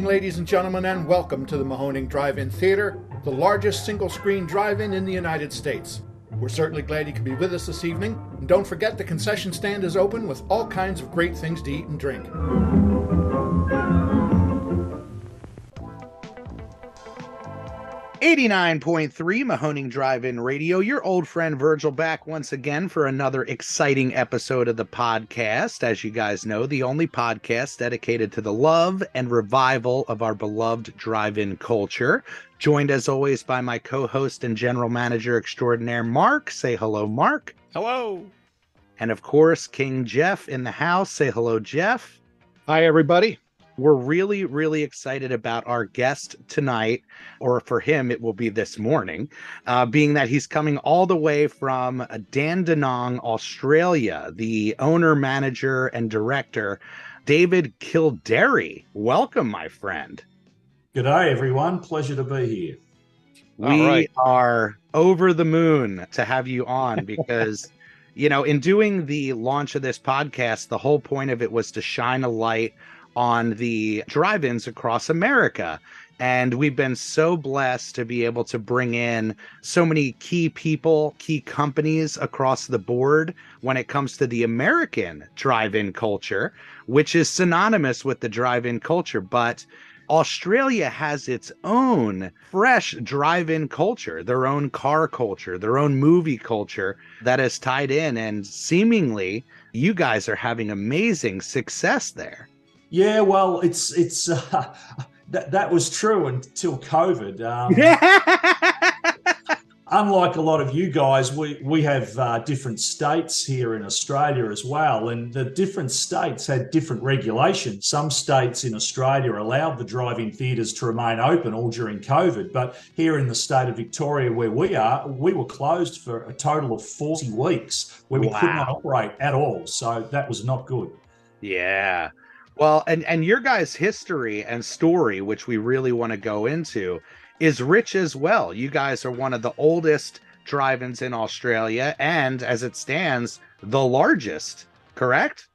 evening, ladies and gentlemen, and welcome to the Mahoning Drive-In Theater, the largest single-screen drive-in in the United States. We're certainly glad you could be with us this evening, and don't forget the concession stand is open with all kinds of great things to eat and drink. 89.3 Mahoning Drive-In Radio, your old friend Virgil back once again for another exciting episode of the podcast. As you guys know, the only podcast dedicated to the love and revival of our beloved drive-in culture. Joined as always by my co-host and general manager extraordinaire, Mark. Say hello, Mark. Hello. And of course, King Jeff in the house. Say hello, Jeff. Hi, everybody. We're really, really excited about our guest tonight, or for him, it will be this morning, being that he's coming all the way from Dandenong, Australia, the owner, manager, and director, David Kilderry. Welcome, my friend. G'day, everyone. Pleasure to be here. We are over the moon to have you on because, you know, in doing the launch of this podcast, the whole point of it was to shine a light on the drive-ins across America. And we've been so blessed to be able to bring in so many key people, key companies across the board when it comes to the American drive-in culture, which is synonymous with the drive-in culture. But Australia has its own fresh drive-in culture, their own car culture, their own movie culture that is tied in. And seemingly, you guys are having amazing success there. Yeah, well, that was true until COVID. Unlike a lot of you guys, we have different states here in Australia as well, and the different states had different regulations. Some states in Australia allowed the drive-in theatres to remain open all during COVID, but here in the state of Victoria where we are, we were closed for a total of 40 weeks where we could not operate at all, so that was not good. Yeah. Well, and your guys' history and story, which we really want to go into, is rich as well. You guys are one of the oldest drive-ins in Australia, and as it stands, the largest, correct?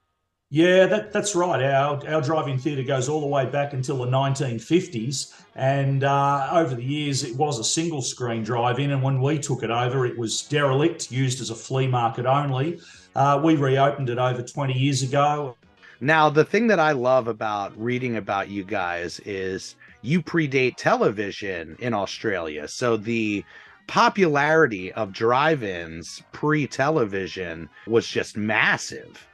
Yeah, that's right. Our drive-in theatre goes all the way back until the 1950s, and over the years it was a single-screen drive-in, and when we took it over, it was derelict, used as a flea market only. We reopened it over 20 years ago. Now, the thing that I love about reading about you guys is you predate television in Australia. So the popularity of drive-ins pre-television was just massive.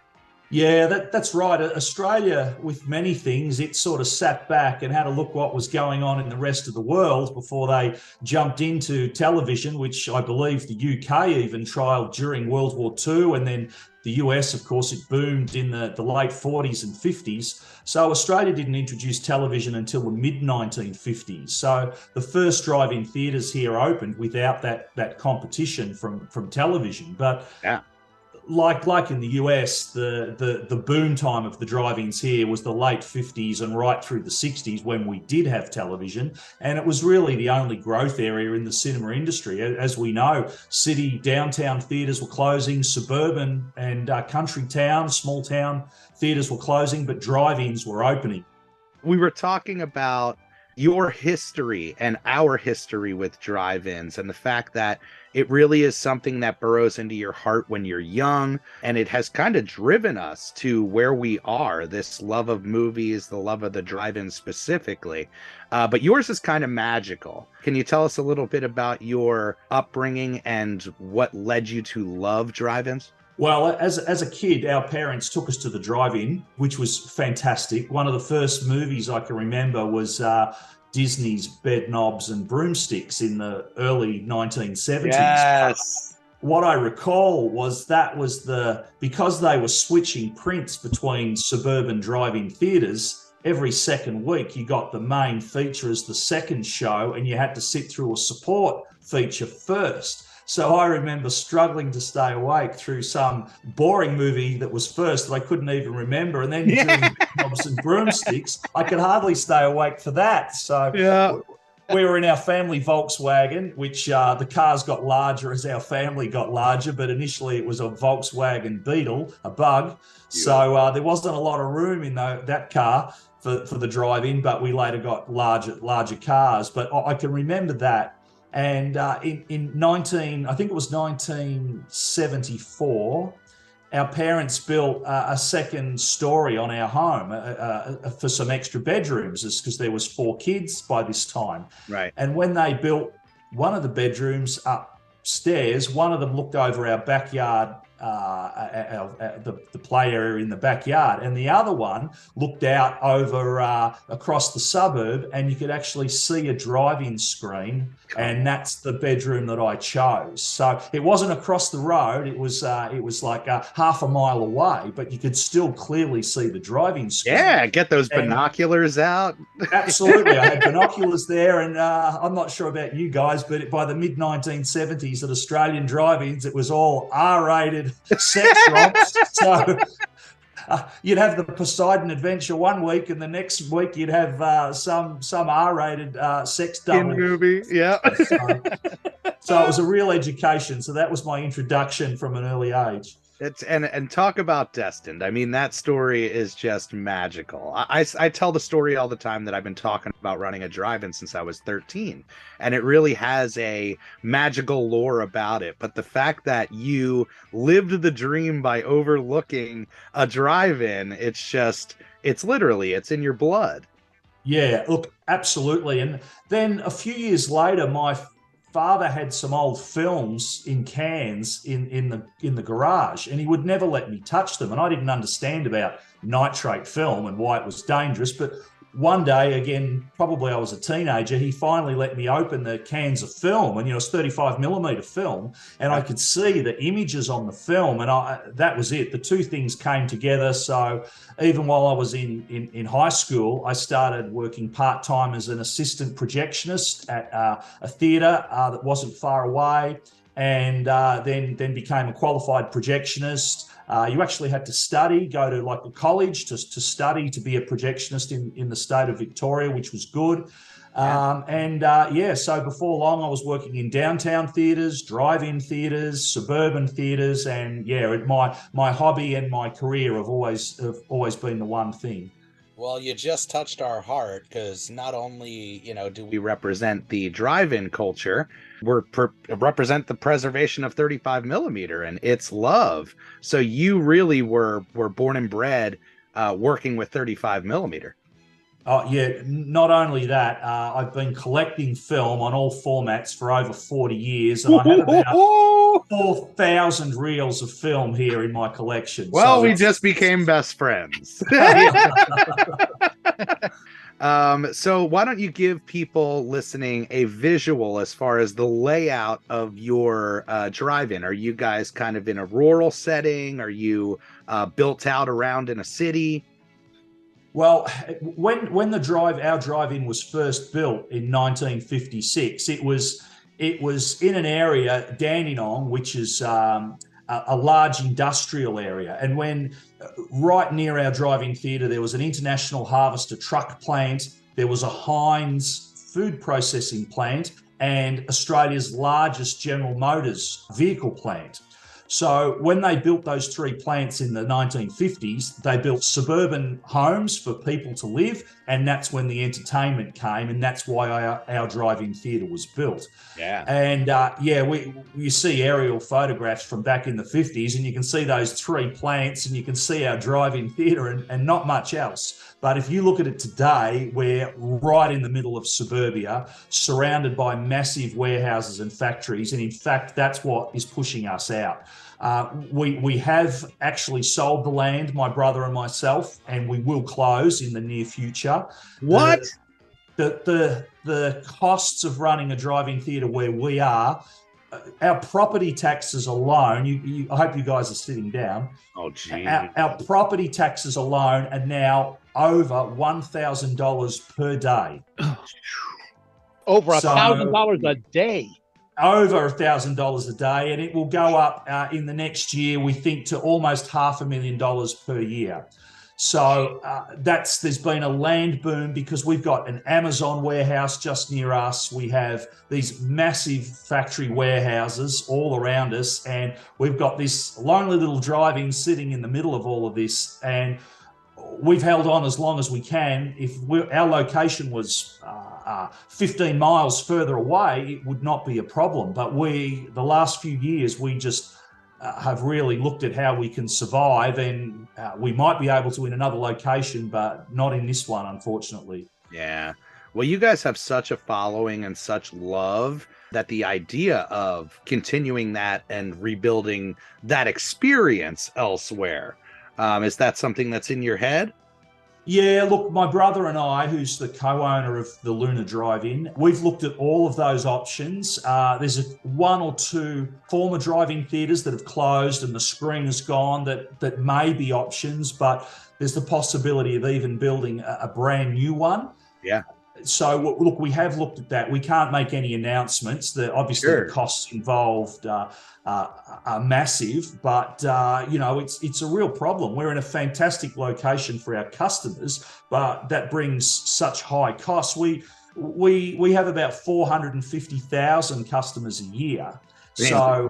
Yeah, that's right. Australia, with many things, it sort of sat back and had a look what was going on in the rest of the world before they jumped into television, which I believe the UK even trialled during World War II, and then the US, of course, it boomed in the late 40s and 50s. So Australia didn't introduce television until the mid-1950s. So the first drive-in theatres here opened without that competition from television. But yeah. Like in the US, the boom time of the drive-ins here was the late 50s and right through the 60s when we did have television. And it was really the only growth area in the cinema industry. As we know, city, downtown theatres were closing, suburban and country town, small town theatres were closing, but drive-ins were opening. We were talking about your history and our history with drive-ins and the fact that it really is something that burrows into your heart when you're young, and it has kind of driven us to where we are, this love of movies, the love of the drive-in specifically. But yours is kind of magical. Can you tell us a little bit about your upbringing and what led you to love drive-ins? Well, as a kid, our parents took us to the drive-in, which was fantastic. One of the first movies I can remember was Disney's Bed Knobs and Broomsticks in the early 1970s. Yes. What I recall was because they were switching prints between suburban drive-in theatres, every second week you got the main feature as the second show and you had to sit through a support feature first. So I remember struggling to stay awake through some boring movie that was first that I couldn't even remember. And then during Knobs and Broomsticks, I could hardly stay awake for that. So yeah. We were in our family Volkswagen, which the cars got larger as our family got larger, but initially it was a Volkswagen Beetle, a Bug. Yeah. So there wasn't a lot of room in that car for the drive-in, but we later got larger cars. But I can remember that. And in 1974, our parents built a second story on our home for some extra bedrooms, because there was 4 kids by this time. Right. And when they built one of the bedrooms upstairs, one of them looked over our backyard, the play area in the backyard, and the other one looked out over across the suburb, and you could actually see a drive-in screen, and that's the bedroom that I chose. So it wasn't across the road; it was like half a mile away, but you could still clearly see the drive-in screen. Yeah, get those binoculars out. Absolutely, I had binoculars there, and I'm not sure about you guys, but by the mid-1970s at Australian drive-ins, it was all R-rated sex romps. So you'd have the Poseidon Adventure one week, and the next week you'd have some R-rated sex double movie. Yeah. So it was a real education. So that was my introduction from an early age. And talk about destined. I mean, that story is just magical. I tell the story all the time that I've been talking about running a drive-in since I was 13, and it really has a magical lore about it. But the fact that you lived the dream by overlooking a drive-in, it's in your blood. Yeah, look, absolutely. And then a few years later, my father had some old films in cans in the garage, and he would never let me touch them. And I didn't understand about nitrate film and why it was dangerous. But one day, again, probably I was a teenager, he finally let me open the cans of film, and it's 35 millimeter film, and I could see the images on the film, and that was it. The two things came together. So even while I was in high school, I started working part-time as an assistant projectionist at a theatre that wasn't far away, and then became a qualified projectionist. You actually had to study, go to like a college to study to be a projectionist in the state of Victoria, which was good. So before long I was working in downtown theatres, drive-in theatres, suburban theatres, and my hobby and my career have always been the one thing. Well, you just touched our heart, because not only, do we represent the drive-in culture, we represent the preservation of 35 millimeter and its love. So you really were born and bred working with 35 millimeter. Oh, yeah. Not only that, I've been collecting film on all formats for over 40 years, and I have about 4,000 reels of film here in my collection. Well, we just became best friends. So why don't you give people listening a visual as far as the layout of your drive-in? Are you guys kind of in a rural setting? Are you built out around in a city? Well, when our drive-in was first built in 1956, it was in an area, Dandenong, which is a large industrial area. And when right near our drive-in theatre, there was an International Harvester truck plant, there was a Heinz food processing plant, and Australia's largest General Motors vehicle plant. So when they built those 3 plants in the 1950s, they built suburban homes for people to live, and that's when the entertainment came, and that's why our drive-in theatre was built. Yeah. And you see aerial photographs from back in the 50s, and you can see those 3 plants, and you can see our drive-in theatre and not much else. But if you look at it today, we're right in the middle of suburbia, surrounded by massive warehouses and factories. And in fact, that's what is pushing us out. We have actually sold the land, my brother and myself, and we will close in the near future. What? The costs of running a drive-in theatre where we are, our property taxes alone, I hope you guys are sitting down. Oh, gee. Our property taxes alone are now over $1,000 per day. Over $1,000 a day. Over $1,000 a day, and it will go up in the next year, we think, to almost $500,000 per year. So there's been a land boom because we've got an Amazon warehouse just near us. We have these massive factory warehouses all around us, and we've got this lonely little drive-in sitting in the middle of all of this. And we've held on as long as we can. If our location was 15 miles further away, it would not be a problem. But the last few years, we just have really looked at how we can survive, and we might be able to in another location, but not in this one, unfortunately. Yeah. Well, you guys have such a following and such love that the idea of continuing that and rebuilding that experience elsewhere, is that something that's in your head? Yeah, look, my brother and I, who's the co-owner of the Lunar Drive-In, we've looked at all of those options. There's one or two former drive-in theatres that have closed and the screen is gone that may be options, but there's the possibility of even building a brand new one. Yeah. So, look, we have looked at that. We can't make any announcements. Obviously, the costs involved are massive, but it's a real problem. We're in a fantastic location for our customers, but that brings such high costs. We have about 450,000 customers a year, so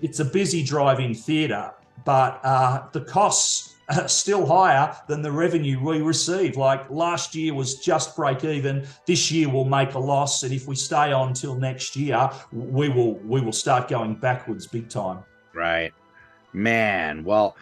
it's a busy drive-in theatre, but the costs still higher than the revenue we receive. Like last year was just break even. This year we'll make a loss, and if we stay on till next year, we will start going backwards big time. Right, man. Well,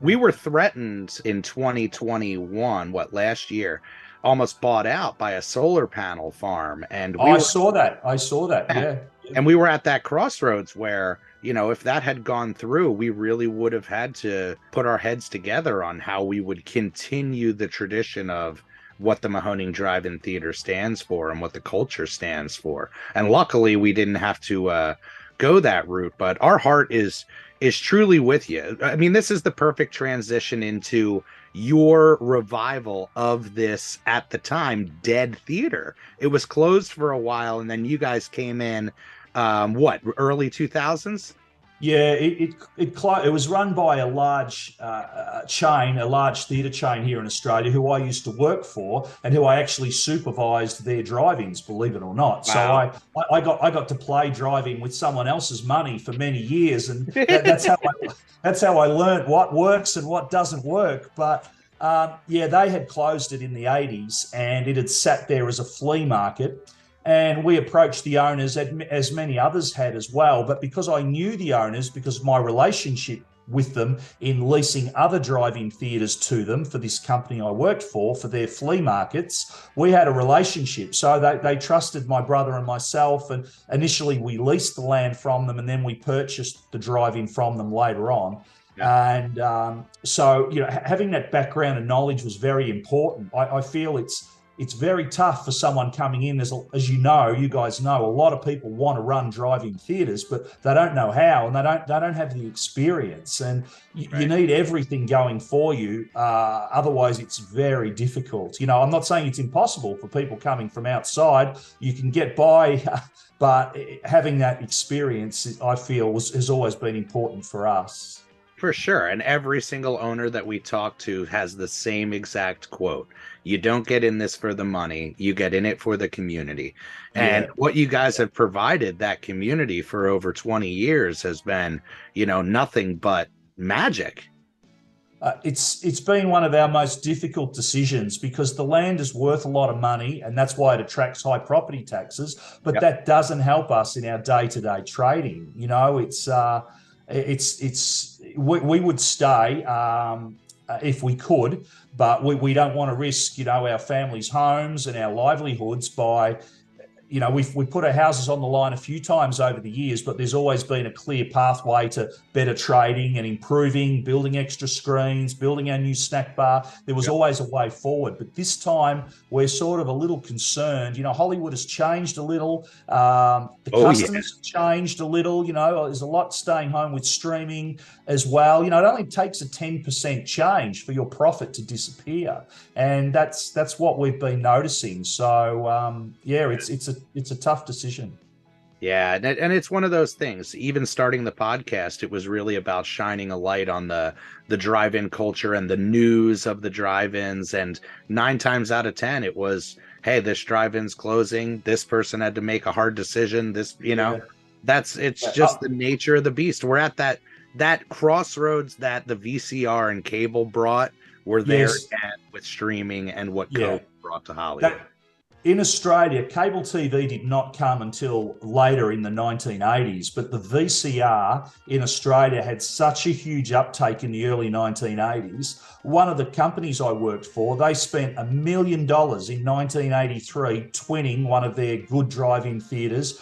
we were threatened in 2021, last year, almost bought out by a solar panel farm, and I saw that. Yeah. And we were at that crossroads where, if that had gone through, we really would have had to put our heads together on how we would continue the tradition of what the Mahoning Drive-In Theater stands for and what the culture stands for. And luckily, we didn't have to go that route, but our heart is truly with you. I mean, this is the perfect transition into your revival of this, at the time, dead theater. It was closed for a while, and then you guys came in, early 2000s? Yeah, it was run by a large chain, a large theatre chain here in Australia, who I used to work for and who I actually supervised their drive-ins, believe it or not. Wow. So I got to play drive-in with someone else's money for many years, and that's how I learned what works and what doesn't work. But they had closed it in the 80s, and it had sat there as a flea market. And we approached the owners, as many others had as well. But because I knew the owners, because of my relationship with them in leasing other drive-in theatres to them for this company I worked for their flea markets, we had a relationship. So they trusted my brother and myself. And initially we leased the land from them, and then we purchased the drive-in from them later on. Yeah. And so having that background and knowledge was very important. I feel it's very tough for someone coming in. As you guys know, a lot of people want to run drive-in theatres, but they don't know how, and they don't have the experience. And you need everything going for you. Otherwise, it's very difficult. I'm not saying it's impossible for people coming from outside. You can get by, but having that experience, I feel, has always been important for us. For sure. And every single owner that we talk to has the same exact quote. You don't get in this for the money. You get in it for the community. And what you guys have provided that community for over 20 years has been, nothing but magic. It's been one of our most difficult decisions, because the land is worth a lot of money, and that's why it attracts high property taxes. But that doesn't help us in our day-to-day trading. We would stay if we could, but we don't want to risk, our family's homes and our livelihoods by, we've put our houses on the line a few times over the years, but there's always been a clear pathway to better trading and improving, building extra screens, building our new snack bar. There was always a way forward. But this time we're sort of a little concerned. Hollywood has changed a little. The customers have changed a little. There's a lot staying home with streaming as well. It only takes a 10% change for your profit to disappear. And that's what we've been noticing. So, it's a tough decision. Yeah, and it's one of those things. Even starting the podcast, it was really about shining a light on the drive-in culture and the news of the drive-ins. And 9 times out of 10, it was, hey, this drive-in's closing. This person had to make a hard decision. It's just the nature of the beast. We're at that that crossroads that the VCR and cable brought were there Yes. again with streaming and what Yeah. COVID brought to Hollywood. In Australia, cable TV did not come until later in the 1980s, but the VCR in Australia had such a huge uptake in the early 1980s. One of the companies I worked for, they spent $1 million in 1983 twinning one of their good drive-in theatres.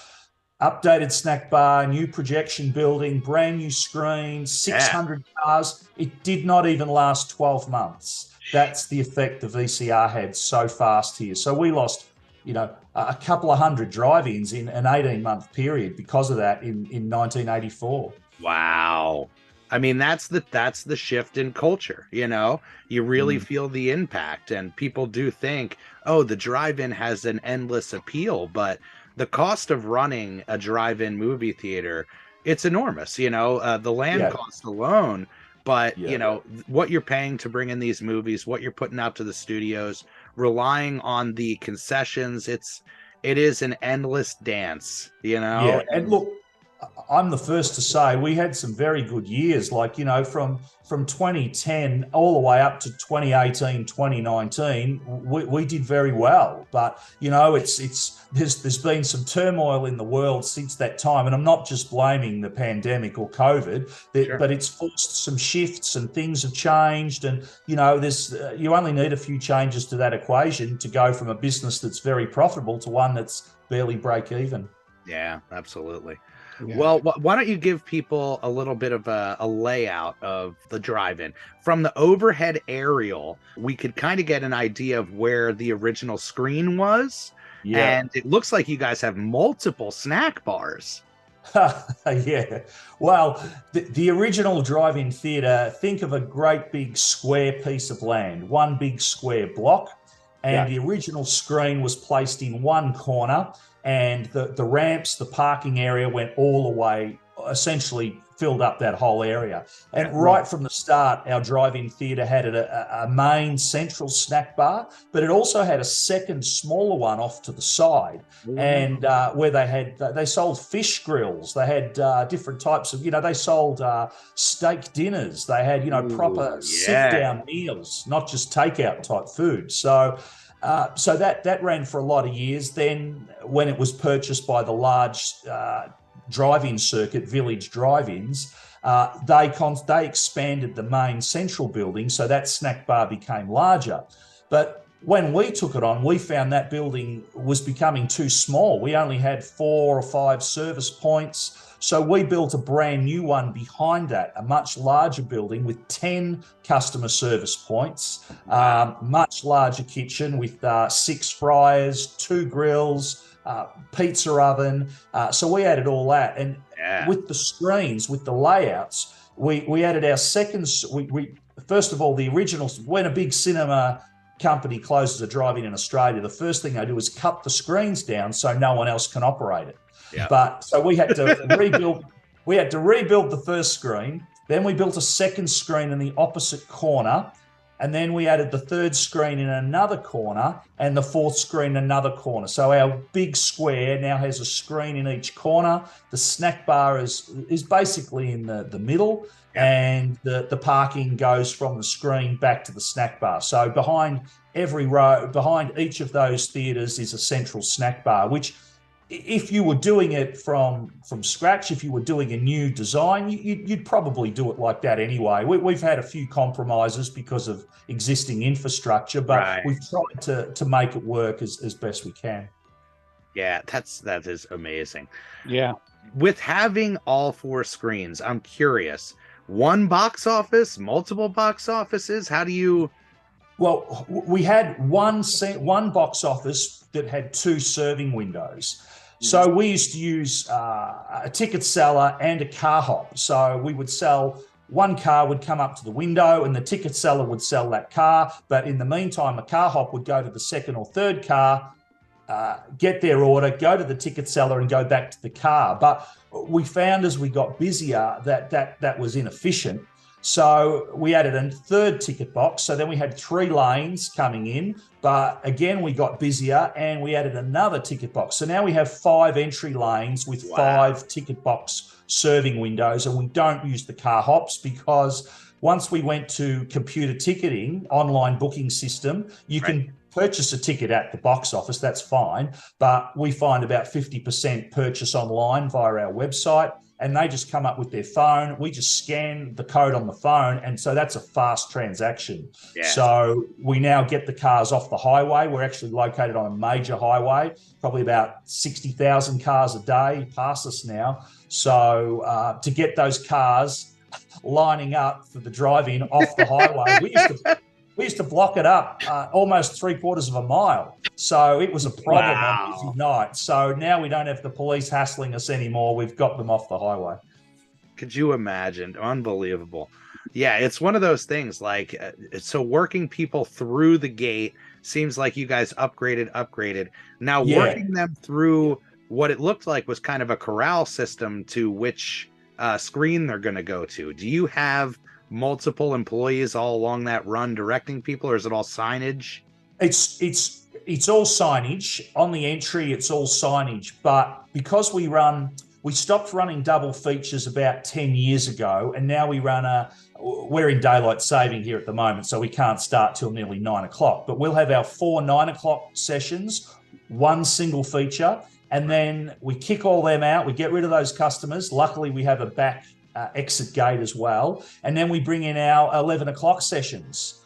Updated snack bar, new projection building, brand new screens, 600 cars. It did not even last 12 months. That's the effect the VCR had so fast here. So we lost, a couple of hundred drive-ins in an 18-month period because of that in 1984. Wow. I mean, that's the shift in culture, You really feel the impact, and people do think, oh, the drive-in has an endless appeal, but the cost of running a drive-in movie theater, it's enormous, the land cost alone, but what you're paying to bring in these movies, what you're putting out to the studios, relying on the concessions, it is an endless dance, Yeah, and look, I'm the first to say we had some very good years, like, from 2010 all the way up to 2018, 2019, we did very well. But, there's been some turmoil in the world since that time. And I'm not just blaming the pandemic or COVID, but it's forced some shifts and things have changed. And, you only need a few changes to that equation to go from a business that's very profitable to one that's barely break even. Yeah, absolutely. Yeah. Well, why don't you give people a little bit of a layout of the drive-in? From the overhead aerial, we could kind of get an idea of where the original screen was. Yeah. And it looks like you guys have multiple snack bars. Yeah. Well, the original drive-in theatre, think of a great big square piece of land, one big square block. And the original screen was placed in one corner, and the ramps, the parking area went all the way, essentially filled up that whole area. And right from the start, our drive-in theatre had a main central snack bar, but it also had a second smaller one off to the side. And where they sold fish grills, they had different types of, they sold steak dinners, they had, proper sit-down meals, not just takeout type food. So that ran for a lot of years. Then when it was purchased by the large drive-in circuit, Village Drive-Ins, they expanded the main central building, so that snack bar became larger. But when we took it on, we found that building was becoming too small. We only had 4 or 5 service points. So we built a brand new one behind that, a much larger building with 10 customer service points, much larger kitchen with 6 fryers, 2 grills, pizza oven. So we added all that. And with the screens, with the layouts, we added our second. We first of all, the originals, when a big cinema company closes a drive-in in Australia, the first thing they do is cut the screens down so no one else can operate it. Yeah. But so we had to rebuild. We had to rebuild the first screen. Then we built a second screen in the opposite corner, and then we added the third screen in another corner and the fourth screen in another corner. So our big square now has a screen in each corner. The snack bar is basically in the middle, and the parking goes from the screen back to the snack bar. So behind every row, behind each of those theatres is a central snack bar, which, if you were doing it from scratch, if you were doing a new design, you'd probably do it like that anyway. We've had a few compromises because of existing infrastructure, but we've tried to make it work as best we can. Yeah, that is amazing. Yeah. With having all 4 screens, I'm curious, one box office, multiple box offices? How do you... Well, we had one box office that had 2 serving windows. So we used to use a ticket seller and a car hop. So we would sell, one car would come up to the window and the ticket seller would sell that car. But in the meantime, a car hop would go to the second or third car, get their order, go to the ticket seller and go back to the car. But we found as we got busier that was inefficient. So we added a third ticket box. So then we had 3 lanes coming in, but again, we got busier and we added another ticket box. So now we have 5 entry lanes with 5 ticket box serving windows, and we don't use the car hops because once we went to computer ticketing, online booking system, you can purchase a ticket at the box office, that's fine, but we find about 50% purchase online via our website, and they just come up with their phone. We just scan the code on the phone, and so that's a fast transaction. Yeah. So we now get the cars off the highway. We're actually located on a major highway, probably about 60,000 cars a day pass us now. So to get those cars lining up for the drive-in off the highway, we used to block it up almost 3/4 of a mile. So it was a problem on busy nights. So now we don't have the police hassling us anymore. We've got them off the highway. Could you imagine? Unbelievable. Yeah, it's one of those things like, so working people through the gate seems like you guys upgraded. Now working them through what it looked like was kind of a corral system to which screen they're going to go to. Do you have multiple employees all along that run directing people, or is it all signage? It's all signage on the entry. It's all signage, but because we stopped running double features about 10 years ago, and now we're in daylight saving here at the moment, so we can't start till nearly 9 o'clock, but we'll have our 4 9 o'clock sessions, 1 single feature, and then we kick all them out. We get rid of those customers. Luckily, we have a back exit gate as well, and then we bring in our 11 o'clock sessions.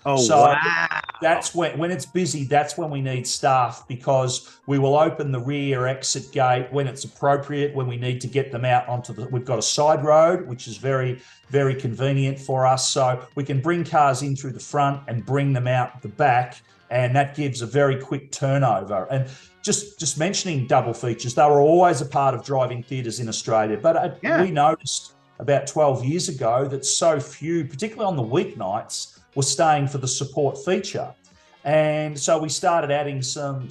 That's when it's busy, that's when we need staff, because we will open the rear exit gate when it's appropriate, when we need to get them out we've got a side road, which is very, very convenient for us, so we can bring cars in through the front and bring them out the back, and that gives a very quick turnover. And just mentioning double features, they were always a part of drive-in theatres in Australia, but we noticed about 12 years ago that so few, particularly on the weeknights, were staying for the support feature. And so we started adding some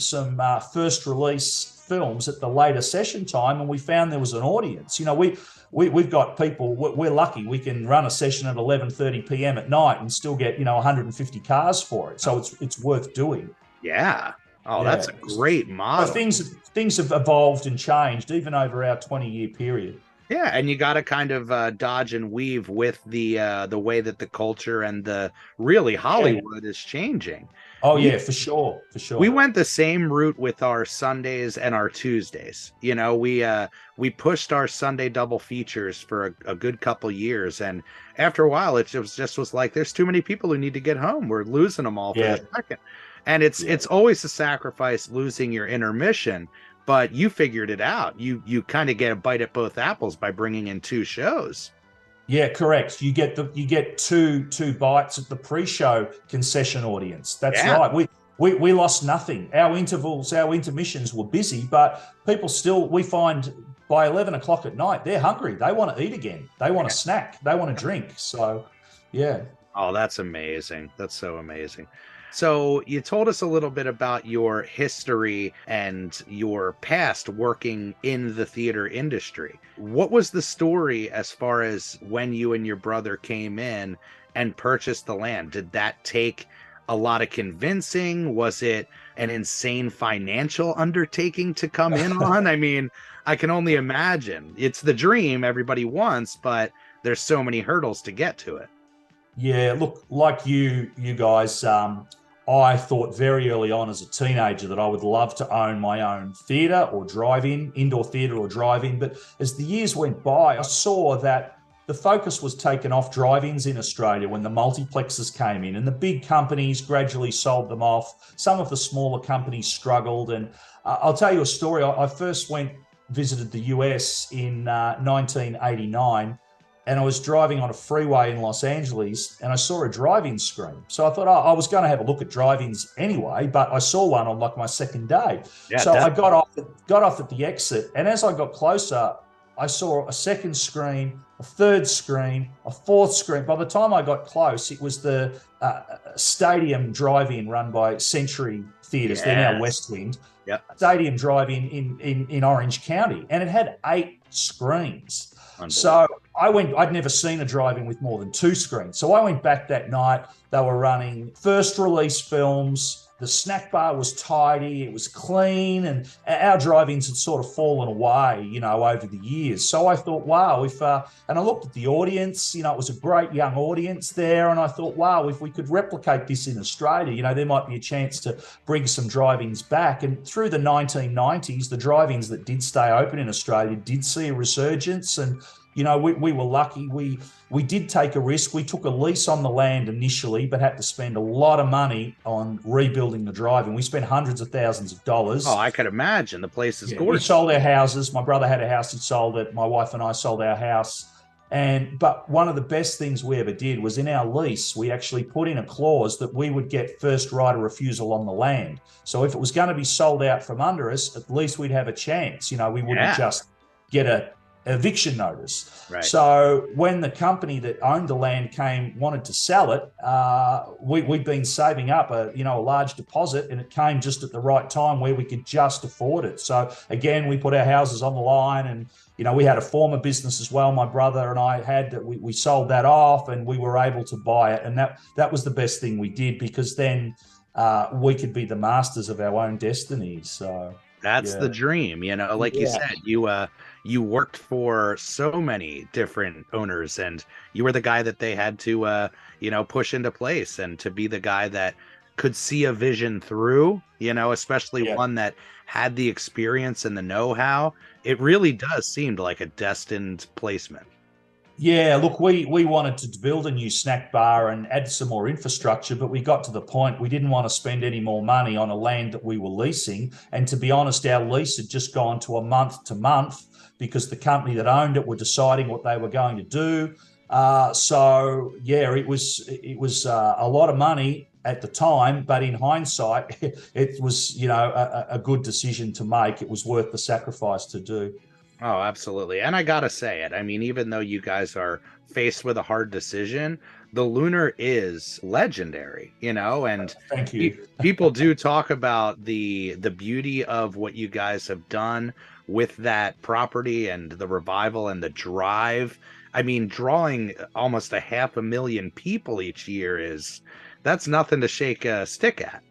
first release films at the later session time, and we found there was an audience. You know, we've got people, we're lucky, we can run a session at 11:30 p.m. at night and still get, 150 cars for it. So it's worth doing. Yeah. Oh, that's a great model. So things have evolved and changed even over our 20-year period. Yeah, and you got to kind of dodge and weave with the way that the culture and the really Hollywood is changing. Oh yeah, for sure. We went the same route with our Sundays and our Tuesdays. You know, we pushed our Sunday double features for a good couple years, and after a while, it just was like, there's too many people who need to get home. We're losing them all for a second, and it's always a sacrifice losing your intermission. But you figured it out. You kind of get a bite at both apples by bringing in 2 shows. Yeah, correct. You get two bites at the pre-show concession audience. That's right. We lost nothing. Our intermissions were busy, but people still, we find by 11 o'clock at night, they're hungry. They want to eat again. They want to snack. They want to drink. So, yeah. Oh, that's amazing. That's so amazing. So you told us a little bit about your history and your past working in the theater industry. What was the story as far as when you and your brother came in and purchased the land? Did that take a lot of convincing? Was it an insane financial undertaking to come in on? I mean, I can only imagine. It's the dream everybody wants, but there's so many hurdles to get to it. Yeah, look, like you guys, I thought very early on as a teenager that I would love to own my own theatre or drive-in, indoor theatre or drive-in. But as the years went by, I saw that the focus was taken off drive-ins in Australia when the multiplexes came in, and the big companies gradually sold them off. Some of the smaller companies struggled. And I'll tell you a story. I first visited the US in 1989. And I was driving on a freeway in Los Angeles, and I saw a drive-in screen. So I thought, I was going to have a look at drive-ins anyway, but I saw one on like my second day. Yeah, so I got off at the exit, and as I got closer, I saw a second screen, a third screen, a fourth screen. By the time I got close, it was the Stadium Drive-In run by Century Theatres. Yes. They're now Westwind. Yep. Stadium Drive-In in Orange County, and it had 8 screens. So I'd never seen a drive-in with more than 2 screens. So I went back that night. They were running first release films. The snack bar was tidy. It was clean. And our drive-ins had sort of fallen away, over the years. So I thought, wow, and I looked at the audience, it was a great young audience there. And I thought, wow, if we could replicate this in Australia, there might be a chance to bring some drive-ins back. And through the 1990s, the drive-ins that did stay open in Australia did see a resurgence. And we were lucky. We did take a risk. We took a lease on the land initially, but had to spend a lot of money on rebuilding the drive-in. We spent hundreds of thousands of dollars. Oh, I could imagine. The place is gorgeous. We sold our houses. My brother had a house. He sold it. My wife and I sold our house. But one of the best things we ever did was in our lease, we actually put in a clause that we would get first right of refusal on the land. So if it was going to be sold out from under us, at least we'd have a chance. We wouldn't just get a eviction notice. Right. So when the company that owned the land wanted to sell it, we'd been saving up a large deposit, and it came just at the right time where we could just afford it. So again, we put our houses on the line, and we had a former business as well. My brother and I had that. We sold that off, and we were able to buy it, and that was the best thing we did, because then we could be the masters of our own destiny. So that's the dream, like you said, you worked for so many different owners, and you were the guy that they had to, push into place, and to be the guy that could see a vision through, especially one that had the experience and the know-how. It really does seem like a destined placement. Yeah, look, we wanted to build a new snack bar and add some more infrastructure, but we got to the point we didn't want to spend any more money on a land that we were leasing. And to be honest, our lease had just gone to a month to month, because the company that owned it were deciding what they were going to do. It was a lot of money at the time, but in hindsight, it was a good decision to make. It was worth the sacrifice to do. Oh, absolutely. And I gotta say it. I mean, even though you guys are faced with a hard decision, the Lunar is legendary, and thank you. People do talk about the beauty of what you guys have done with that property and the revival and the drive. I mean, drawing almost 500,000 people each year that's nothing to shake a stick at.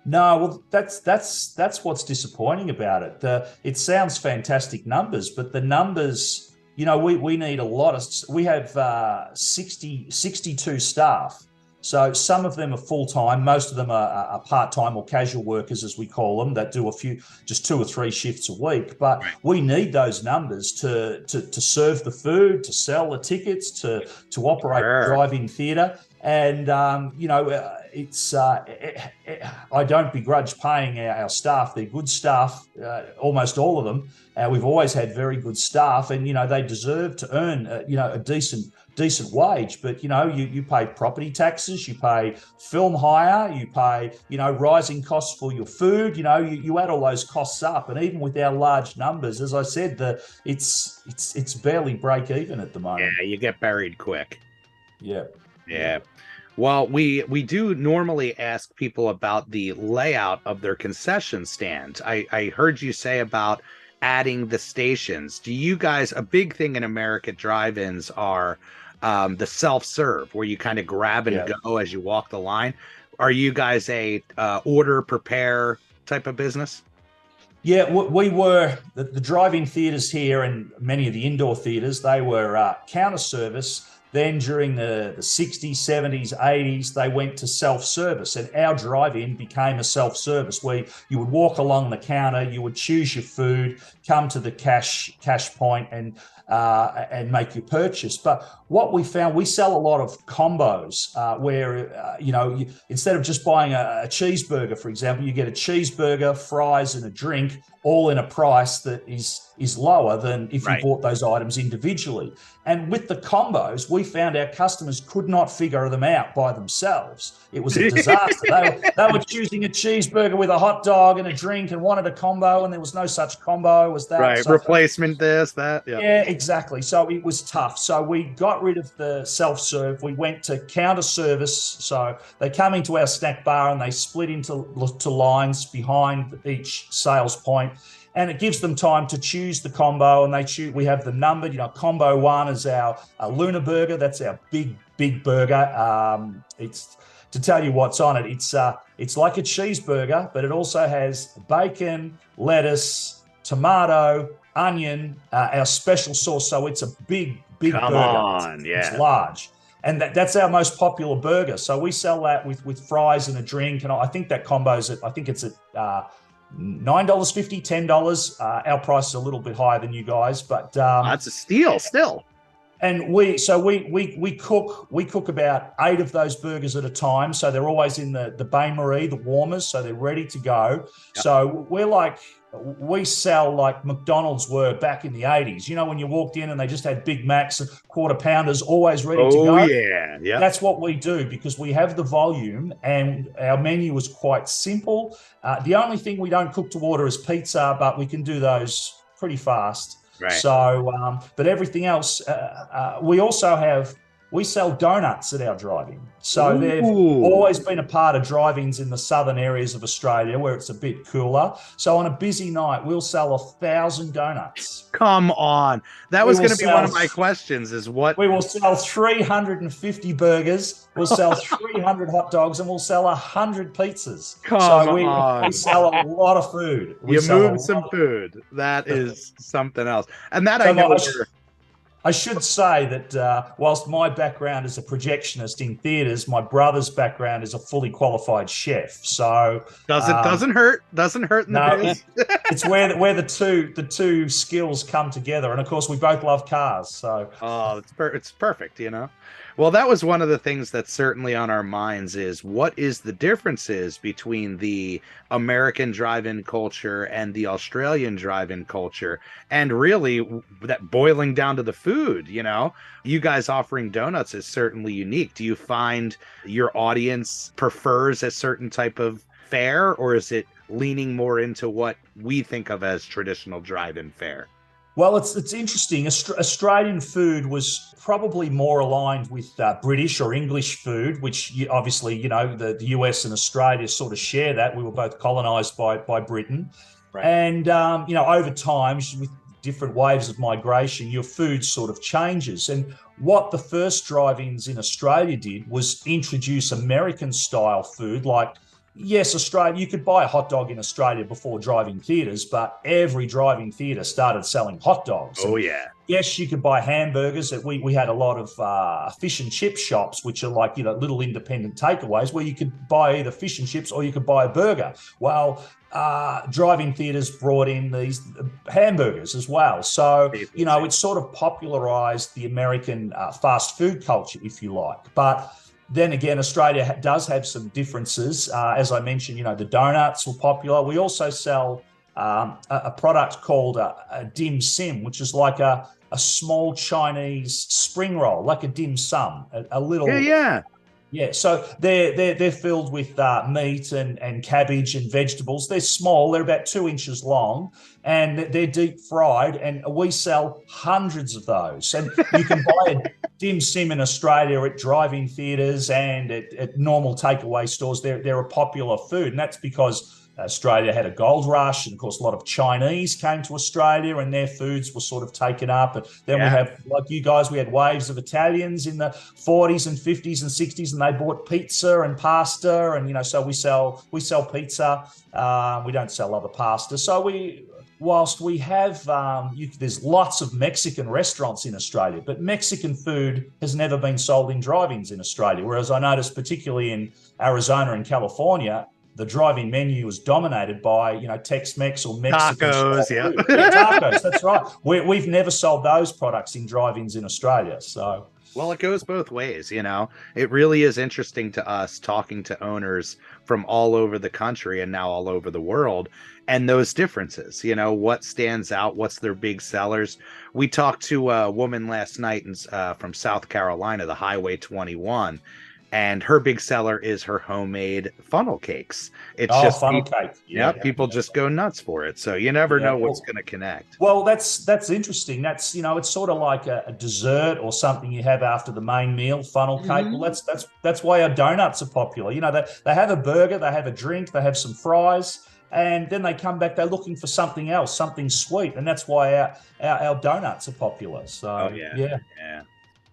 No, well, that's what's disappointing about it. It sounds fantastic numbers, but the numbers, we need a lot of. We have 62 staff. So some of them are full-time, most of them are part-time or casual workers, as we call them, that do just 2 or 3 shifts a week. But we need those numbers to serve the food, to sell the tickets, to operate the drive-in theatre. And, I don't begrudge paying our staff. They're good staff, almost all of them. We've always had very good staff, and, they deserve to earn, a decent wage. But, you pay property taxes, you pay film hire, you pay, rising costs for your food, you add all those costs up. And even with our large numbers, as I said, it's barely break even at the moment. Yeah, you get buried quick. Yeah. Well, we do normally ask people about the layout of their concession stand. I heard you say about adding the stations. Do you guys, a big thing in America drive-ins are the self-serve, where you kind of grab and go as you walk the line. Are you guys a order, prepare type of business? Yeah, we were, the drive-in theatres here and many of the indoor theatres, they were counter service. Then during the 60s, 70s, 80s, they went to self-service, and our drive-in became a self-service where you would walk along the counter, you would choose your food, come to the cash point and make your purchase. But what we found, we sell a lot of combos where, instead of just buying a cheeseburger, for example, you get a cheeseburger, fries and a drink, all in a price that is lower than if you bought those items individually. And with the combos, we found our customers could not figure them out by themselves. It was a disaster. They were choosing a cheeseburger with a hot dog and a drink and wanted a combo, and there was no such combo as that. Right, so, replacement this, that. Yeah, exactly. So it was tough. So we got rid of the self-serve. We went to counter service. So they come into our snack bar and they split into lines behind each sales point. and it gives them time to choose the combo, and we have them numbered. Combo 1 is our Lunar burger. That's our big burger. It's to tell you what's on it. It's like a cheeseburger, but it also has bacon, lettuce, tomato, onion, our special sauce. So it's a big burger. Come on, yeah. It's large. And that's our most popular burger. So we sell that with fries and a drink. And I think that combo's I think it's at $9.50, $10. Our price is a little bit higher than you guys, but that's a steal still. And we cook about 8 of those burgers at a time. So they're always in the bain marie, the warmers, so they're ready to go. Yep. So we sell like McDonald's were back in the 80s. When you walked in and they just had Big Macs and quarter pounders always ready to go. Oh, yeah. That's what we do because we have the volume and our menu is quite simple. The only thing we don't cook to order is pizza, but we can do those pretty fast. Right. So, but everything else, we sell donuts at our drive-in. So they've always been a part of drive-ins in the southern areas of Australia where it's a bit cooler. So on a busy night, we'll sell 1,000 donuts. Come on. That was going to be one of my questions is what? We will sell 350 burgers. We'll sell 300 hot dogs and we'll sell 100 pizzas. Come on. We sell a lot of food. You move some food. That is something else. And that I know. I should say that whilst my background is a projectionist in theatres, my brother's background is a fully qualified chef. So doesn't hurt. Doesn't hurt in the biz. It's where the two skills come together, and of course we both love cars. So it's perfect, Well, that was one of the things that's certainly on our minds is what is the differences between the American drive-in culture and the Australian drive-in culture, and really that boiling down to the food. You guys offering donuts is certainly unique. Do you find your audience prefers a certain type of fare, or is it leaning more into what we think of as traditional drive-in fare? Well, it's interesting. Australian food was probably more aligned with British or English food, which obviously, the US and Australia sort of share that. We were both colonised by Britain. Right. And, over time, with different waves of migration, your food sort of changes. And what the first drive-ins in Australia did was introduce American-style food like, yes, Australia, you could buy a hot dog in Australia before drive-in theatres, but every drive-in theatre started selling hot dogs. Oh, yeah. Yes, you could buy hamburgers. We had a lot of fish and chip shops, which are like, little independent takeaways where you could buy either fish and chips or you could buy a burger. Well, drive-in theatres brought in these hamburgers as well. So, it sort of popularised the American fast food culture, if you like. But then again, Australia does have some differences. As I mentioned, the donuts were popular. We also sell a product called a dim sim, which is like a small Chinese spring roll, like a dim sum, a little. Yeah. So they're filled with meat and cabbage and vegetables. They're small. They're about 2 inches long, and they're deep fried. And we sell hundreds of those. And you can buy a dim sim in Australia at drive-in theatres and at normal takeaway stores. They're a popular food, and that's because Australia had a gold rush, and of course a lot of Chinese came to Australia and their foods were sort of taken up. And then we have, like you guys, we had waves of Italians in the 40s and 50s and 60s, and they bought pizza and pasta, and so we sell pizza. We don't sell other pasta. So whilst we have, there's lots of Mexican restaurants in Australia, but Mexican food has never been sold in drive-ins in Australia. Whereas I noticed particularly in Arizona and California, the drive-in menu is dominated by, Tex-Mex or Mexican tacos. Yeah, tacos. That's right. We've never sold those products in drive-ins in Australia. So, well, it goes both ways. It really is interesting to us talking to owners from all over the country and now all over the world, and those differences. What stands out? What's their big sellers? We talked to a woman last night from South Carolina, the Highway 21. And her big seller is her homemade funnel cakes. It's just funnel cake. People just go nuts for it. So you never know what's going to connect. Well, that's interesting. That's it's sort of like a dessert or something you have after the main meal. Funnel cake. Mm-hmm. Well, that's why our donuts are popular. They have a burger, they have a drink, they have some fries, and then they come back, they're looking for something else, something sweet, and that's why our donuts are popular. So yeah.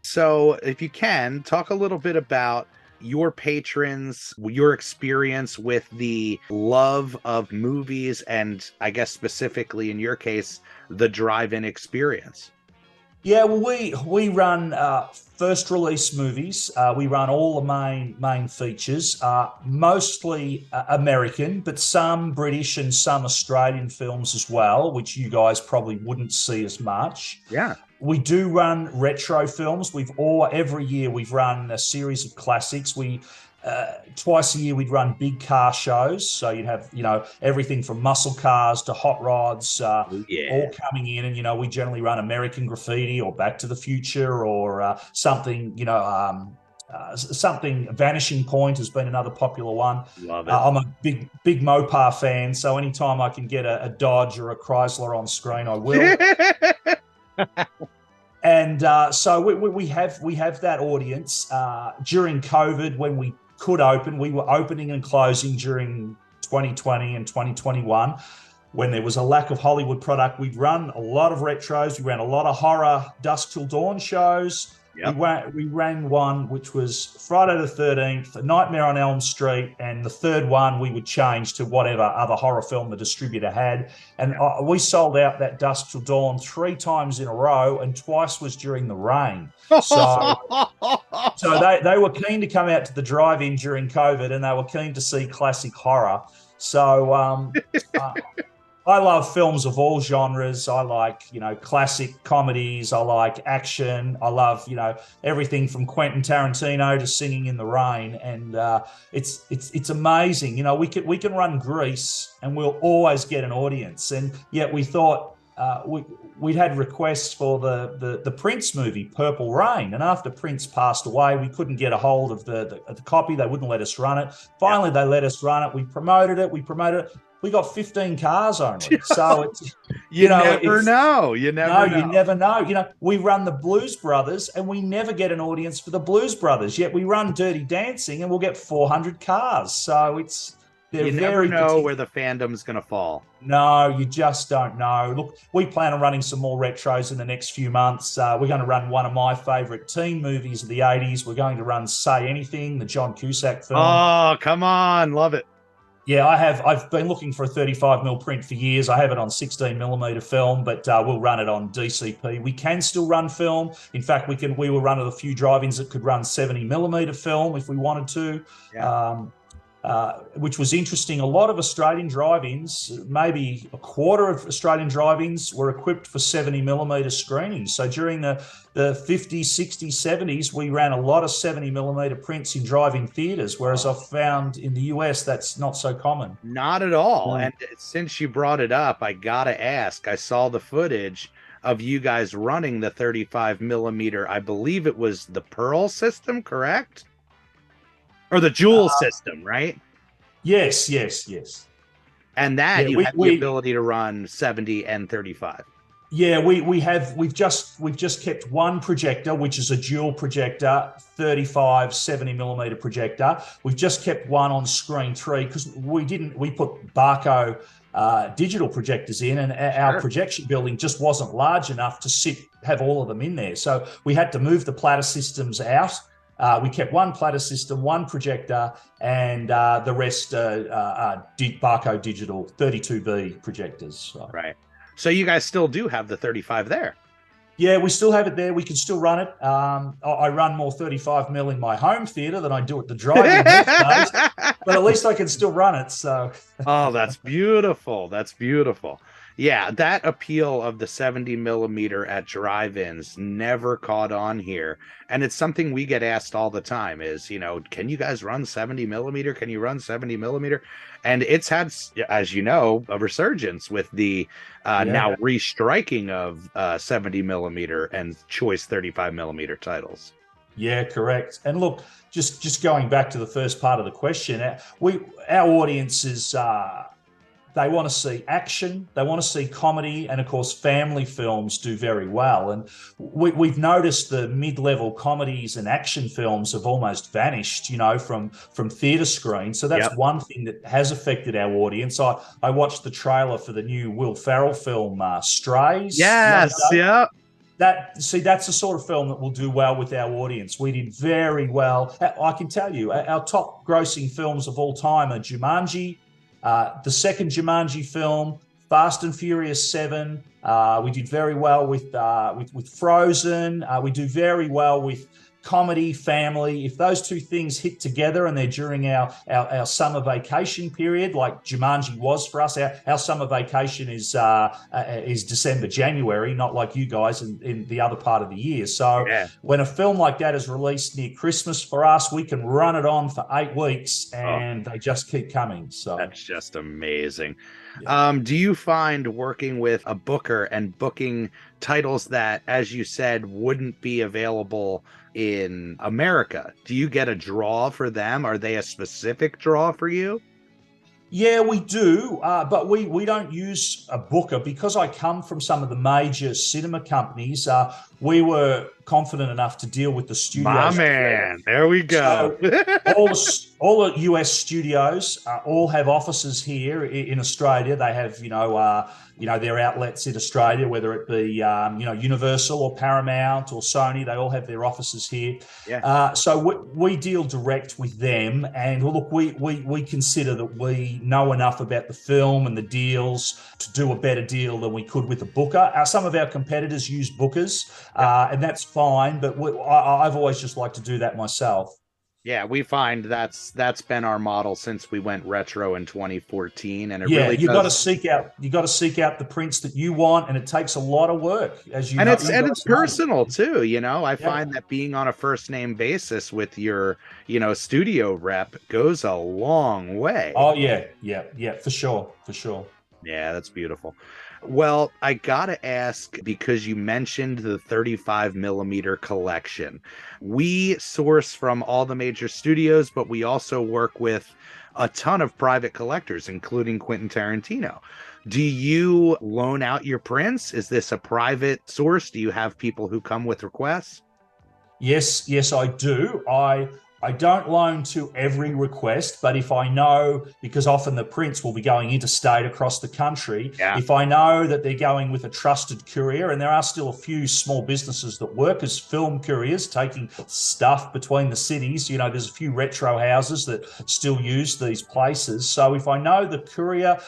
So if you can talk a little bit about your patrons, your experience with the love of movies, and I guess specifically in your case, the drive-in experience. Yeah, well, we run first release movies. We run all the main features, mostly American, but some British and some Australian films as well, which you guys probably wouldn't see as much. Yeah. We do run retro films. Every year we've run a series of classics. Twice a year we'd run big car shows. So you'd have, everything from muscle cars to hot rods, all coming in. And, we generally run American Graffiti or Back to the Future or something, something. Vanishing Point has been another popular one. Love it. I'm a big Mopar fan. So anytime I can get a Dodge or a Chrysler on screen, I will. And so we have that audience. During COVID, when we could open, we were opening and closing during 2020 and 2021. When there was a lack of Hollywood product, we'd run a lot of retros. We ran a lot of horror Dusk Till Dawn shows. Yep. We ran one which was Friday the 13th, A Nightmare on Elm Street, and the third one we would change to whatever other horror film the distributor had. And we sold out that Dusk Till Dawn 3 times in a row, and twice was during the rain. So they were keen to come out to the drive-in during COVID, and they were keen to see classic horror. So I love films of all genres. I like, classic comedies. I like action. I love, everything from Quentin Tarantino to Singing in the Rain. And it's amazing. We can run Grease and we'll always get an audience. And yet we thought we'd had requests for the Prince movie, Purple Rain. And after Prince passed away, we couldn't get a hold of the copy. They wouldn't let us run it. Finally, they let us run it. We promoted it. We got 15 cars only. So it's, you never know. You never know. We run the Blues Brothers and we never get an audience for the Blues Brothers. Yet we run Dirty Dancing and we'll get 400 cars. So you never know where the fandom's going to fall. No, you just don't know. Look, we plan on running some more retros in the next few months. We're going to run one of my favorite teen movies of the 80s. We're going to run Say Anything, the John Cusack film. Oh, come on. Love it. Yeah, I've been looking for a 35mm print for years. I have it on 16mm film, but we'll run it on DCP. We can still run film. In fact, we were one of the few drive-ins that could run 70mm film if we wanted to. Yeah. Which was interesting. A lot of Australian drive-ins, maybe a quarter of Australian drive-ins were equipped for 70mm screenings. So during the 50s, 60s, 70s, we ran a lot of 70mm prints in drive-in theaters, whereas I've found in the US that's not so common. Not at all. And since you brought it up, I gotta ask, I saw the footage of you guys running the 35mm. I believe it was the Pearl system, correct? Or the Jewel system, right? Yes. And that you have the ability to run 70 and 35. Yeah, we've just kept one projector, which is a dual projector, 35 70mm projector. We've just kept one on screen 3 because we put Barco digital projectors in, and our projection building just wasn't large enough to have all of them in there. So we had to move the platter systems out. We kept one platter system, one projector, and the rest Barco digital 32B projectors. So. Right. So you guys still do have the 35 there? Yeah, we still have it there. We can still run it. I run more 35mm in my home theater than I do at the drive-in these days, but at least I can still run it. So. Oh, that's beautiful. That's beautiful. Yeah, that appeal of the 70mm at drive-ins never caught on here. And it's something we get asked all the time is, can you guys run 70mm? Can you run 70mm? And it's had, as you know, a resurgence with the now restriking of 70mm and choice 35mm titles. Yeah, correct. And look, just going back to the first part of the question, our audience is They want to see action, they want to see comedy, and of course, family films do very well. And we've noticed the mid-level comedies and action films have almost vanished, from theatre screens. So that's one thing that has affected our audience. I watched the trailer for the new Will Ferrell film, Strays. Yes, yeah. That's the sort of film that will do well with our audience. We did very well. I can tell you, our top grossing films of all time are Jumanji, the second Jumanji film, Fast and Furious 7. We did very well with Frozen. We do very well with comedy, family. If those two things hit together and they're during our summer vacation period, like Jumanji was for us, our summer vacation is December, January, not like you guys in the other part of the year. So when a film like that is released near Christmas for us, we can run it on for 8 weeks and they just keep coming. So that's just amazing. Do you find working with a booker and booking titles that, as you said, wouldn't be available in America, do you get a draw for them? Are they a specific draw for you? Yeah, we do, but we don't use a booker because I come from some of the major cinema companies. We were confident enough to deal with the studios. My man, there we go. So all the US studios all have offices here in Australia. They have, their outlets in Australia, whether it be, Universal or Paramount or Sony. They all have their offices here. Yeah. So we deal direct with them, and look, we consider that we know enough about the film and the deals to do a better deal than we could with a booker. Some of our competitors use bookers, and that's fine, but I've always just liked to do that myself. Yeah, we find that's been our model since we went retro in 2014, and you got to seek out the prints that you want, and it takes a lot of work, as you and know. It's personal too. I find that being on a first name basis with your studio rep goes a long way. Oh yeah, for sure. Yeah, that's beautiful. Well, I gotta ask, because you mentioned the 35 millimeter collection. We source from all the major studios, but we also work with a ton of private collectors, including Quentin Tarantino. Do you loan out your prints? Is this a private source? Do you have people who come with requests? Yes, I do. I don't loan to every request, but if I know, because often the prints will be going interstate across the country, if I know that they're going with a trusted courier, and there are still a few small businesses that work as film couriers, taking stuff between the cities, there's a few retro houses that still use these places. So if I know the courier,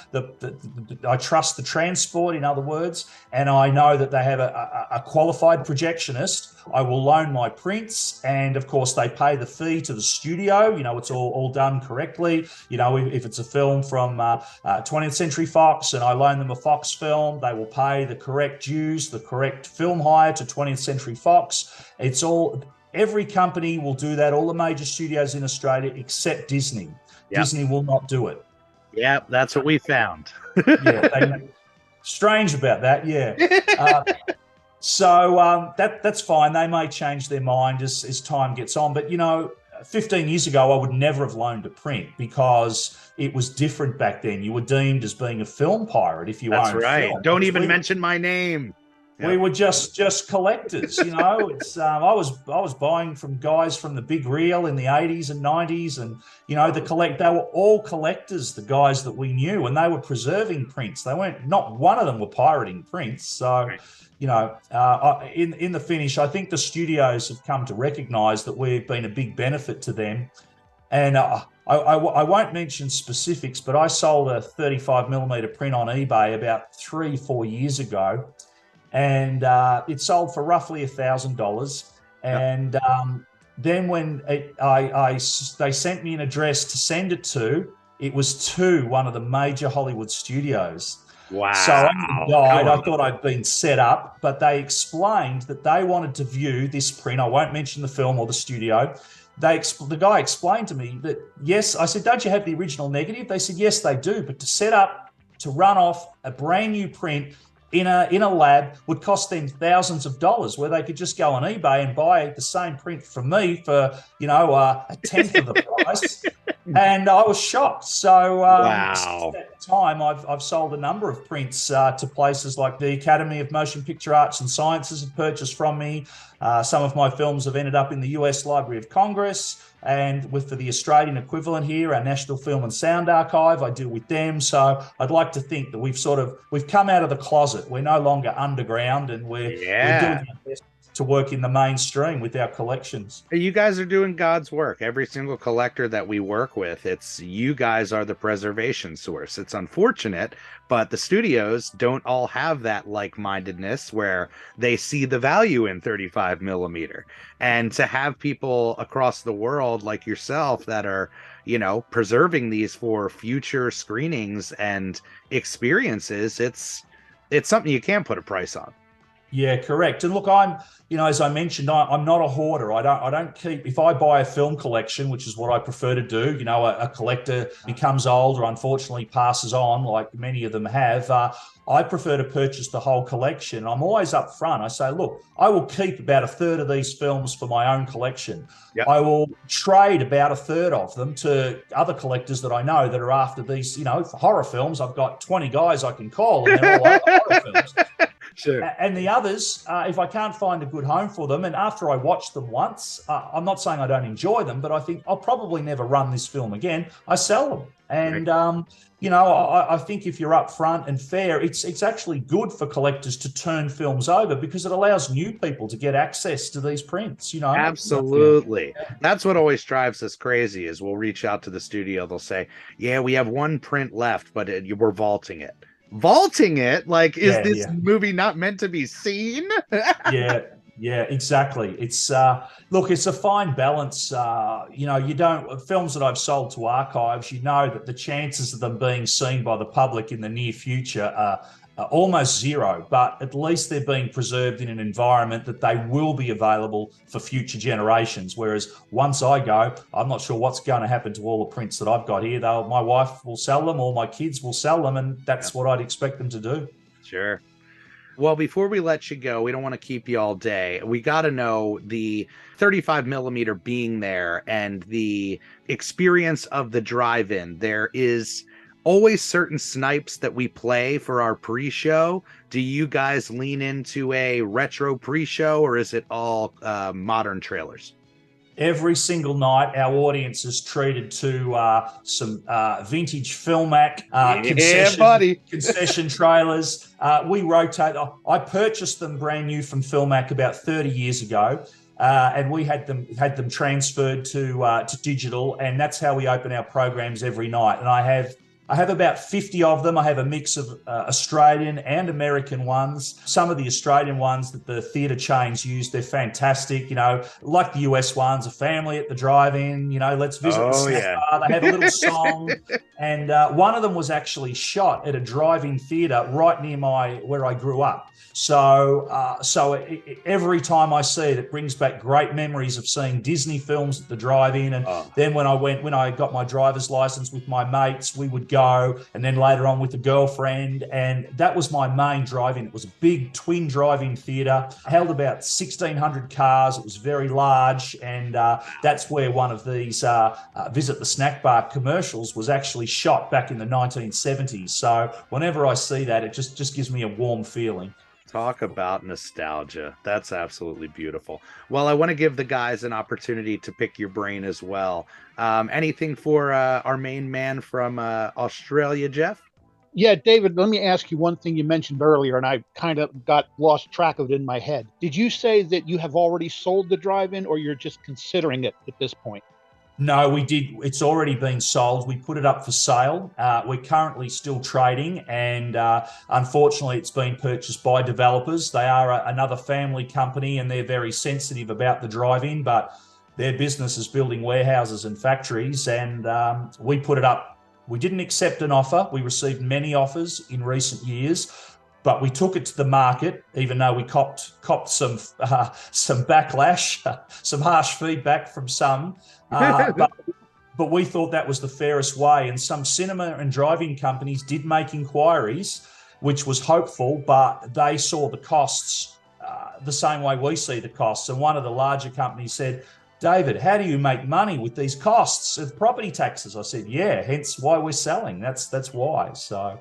I trust the transport, in other words, and I know that they have a qualified projectionist, I will loan my prints, and of course they pay the fee to the studio. It's all done correctly. If it's a film from 20th Century Fox and I loan them a Fox film, they will pay the correct dues, the correct film hire to 20th Century Fox. Every company will do that, all the major studios in Australia except Disney. Disney will not do it. Yeah, that's what we found. Strange about that, So that's fine. They may change their mind as time gets on. But, 15 years ago, I would never have loaned a print because it was different back then. You were deemed as being a film pirate if you owned film. That's right. Don't even mention my name. We were just collectors, It's I was buying from guys from the big reel in the 80s and 90s, and they were all collectors, the guys that we knew, and they were preserving prints. They weren't, not one of them were pirating prints. So in the finish, I think the studios have come to recognize that we've been a big benefit to them. And I won't mention specifics, but I sold a 35 millimeter print on eBay about 3-4 years ago. And it sold for roughly $1,000. And then when they sent me an address to send it to, it was to one of the major Hollywood studios. Wow. So I died. I thought I'd been set up, but they explained that they wanted to view this print. I won't mention the film or the studio. The guy explained to me that, yes, I said, don't you have the original negative? They said, yes, they do. But to set up, to run off a brand new print, in a lab would cost them thousands of dollars, where they could just go on eBay and buy the same print from me for, a tenth of the price. And I was shocked. So wow. Since that time, I've sold a number of prints to places like the Academy of Motion Picture Arts and Sciences have purchased from me. Some of my films have ended up in the US Library of Congress, and for the Australian equivalent here, our National Film and Sound Archive, I deal with them. So I'd like to think that we've come out of the closet. We're no longer underground, and we're doing our best to work in the mainstream with our collections. You guys are doing God's work. Every single collector that we work with, you guys are the preservation source. It's unfortunate, but the studios don't all have that like-mindedness where they see the value in 35 millimeter. And to have people across the world like yourself that are, preserving these for future screenings and experiences, it's something you can't put a price on. Yeah, correct. And look, I'm, as I mentioned, I'm not a hoarder. I don't keep, if I buy a film collection, which is what I prefer to do, a collector becomes old or unfortunately passes on, like many of them have. I prefer to purchase the whole collection. I'm always upfront. I say, look, I will keep about a third of these films for my own collection. Yep. I will trade about a third of them to other collectors that I know that are after these, for horror films. I've got 20 guys I can call, and they're all horror films. Sure. And the others, if I can't find a good home for them, and after I watch them once, I'm not saying I don't enjoy them, but I think I'll probably never run this film again. I sell them. And, right. I think if you're upfront and fair, it's actually good for collectors to turn films over, because it allows new people to get access to these prints, Absolutely. Yeah. That's what always drives us crazy is we'll reach out to the studio. They'll say, yeah, we have one print left, but we're vaulting it. Vaulting it? Like, is this movie not meant to be seen? Yeah, exactly. It's it's a fine balance. Films that I've sold to archives, that the chances of them being seen by the public in the near future are almost zero, but at least they're being preserved in an environment that they will be available for future generations. Whereas once I go, I'm not sure what's going to happen to all the prints that I've got here. My wife will sell them, or my kids will sell them, and that's what I'd expect them to do. Sure. Well, before we let you go, we don't want to keep you all day. We got to know the 35 millimeter being there and the experience of the drive-in. There is always certain snipes that we play for our pre-show. Do you guys lean into a retro pre-show, or is it all modern trailers? Every single night, our audience is treated to some vintage Filmac concession trailers. We rotate. I purchased them brand new from Filmac about 30 years ago. And we had them transferred to digital, and that's how we open our programs every night. And I have about 50 of them. I have a mix of Australian and American ones. Some of the Australian ones that the theatre chains use, they're fantastic. Like the US ones, a family at the drive-in, let's visit the snack bar. They have a little song. And one of them was actually shot at a drive-in theatre right near where I grew up. So every time I see it, it brings back great memories of seeing Disney films at the drive-in. And then when I got my driver's license with my mates, we would go, and then later on with the girlfriend. And that was my main drive-in. It was a big twin drive-in theatre, held about 1,600 cars. It was very large. And that's where one of these Visit the Snack Bar commercials was actually shot back in the 1970s. So whenever I see that, it just gives me a warm feeling. Talk about nostalgia. That's absolutely beautiful. Well, I want to give the guys an opportunity to pick your brain as well. Anything for our main man from Australia, Jeff? Yeah, David, let me ask you one thing you mentioned earlier, and I kind of got lost track of it in my head. Did you say that you have already sold the drive-in, or you're just considering it at this point? No, we did. It's already been sold. We put it up for sale. We're currently still trading, and unfortunately, it's been purchased by developers. They are another family company, and they're very sensitive about the drive-in, but their business is building warehouses and factories, and we put it up. We didn't accept an offer. We received many offers in recent years, but we took it to the market, even though we copped some backlash, some harsh feedback from some. But we thought that was the fairest way. And some cinema and drive-in companies did make inquiries. which was hopeful, but they saw the costs the same way we see the costs. And one of the larger companies said, David, how do you make money with these costs of property taxes? I said, yeah, hence why we're selling. That's why. So,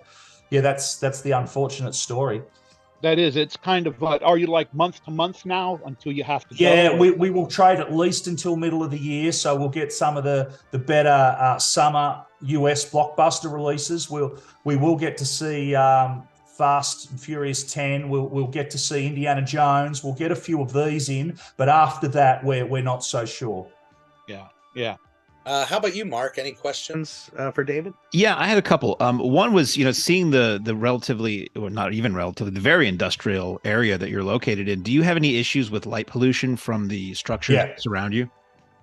yeah, that's the unfortunate story. That is, it's kind of, are you like month to month now until you have to go? Yeah, we will trade at least until middle of the year. So we'll get some of the better summer US blockbuster releases. We will get to see Fast and Furious 10. We'll get to see Indiana Jones. We'll get a few of these in, but after that, we're not so sure. Yeah. How about you, Mark? Any questions for David? Yeah, I had a couple. One was, seeing the relatively, or not even relatively, the very industrial area that you're located in. Do you have any issues with light pollution from the structures that surround you?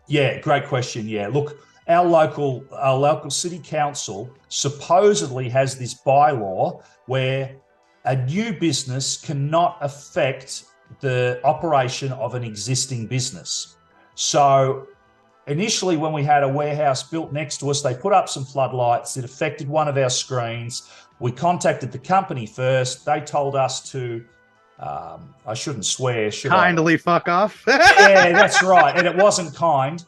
Yeah, great question. Yeah, look, our local city council supposedly has this bylaw where a new business cannot affect the operation of an existing business. So initially, when we had a warehouse built next to us, they put up some floodlights. It affected one of our screens. We contacted the company first. They told us to, I shouldn't swear, should Kindly fuck off. Yeah, that's right. And it wasn't kind.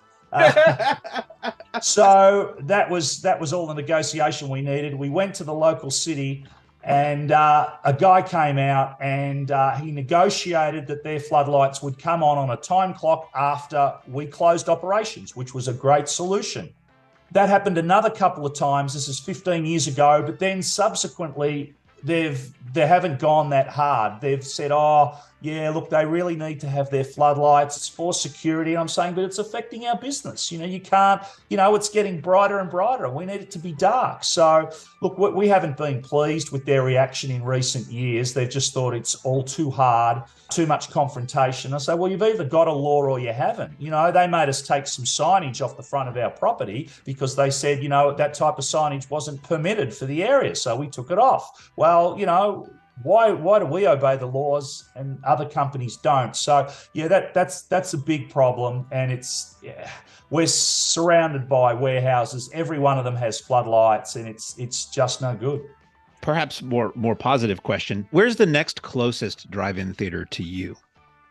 So that was all the negotiation we needed. We went to the local city, and a guy came out and he negotiated that their floodlights would come on a time clock after we closed operations, which was a great solution. That happened another couple of times. This is 15 years ago, but then subsequently they haven't gone that hard. They've said, oh, yeah, look, they really need to have their floodlights. It's for security. And I'm saying, but it's affecting our business. You can't, it's getting brighter and brighter. We need it to be dark. So, look, we haven't been pleased with their reaction in recent years. They've just thought it's all too hard, too much confrontation. I say, well, you've either got a law or you haven't. They made us take some signage off the front of our property because they said, that type of signage wasn't permitted for the area. So we took it off. Well, why do we obey the laws and other companies don't? So yeah, that's a big problem, and we're surrounded by warehouses. Every one of them has floodlights, and it's just no good. Perhaps more positive question: where's the next closest drive-in theater to you?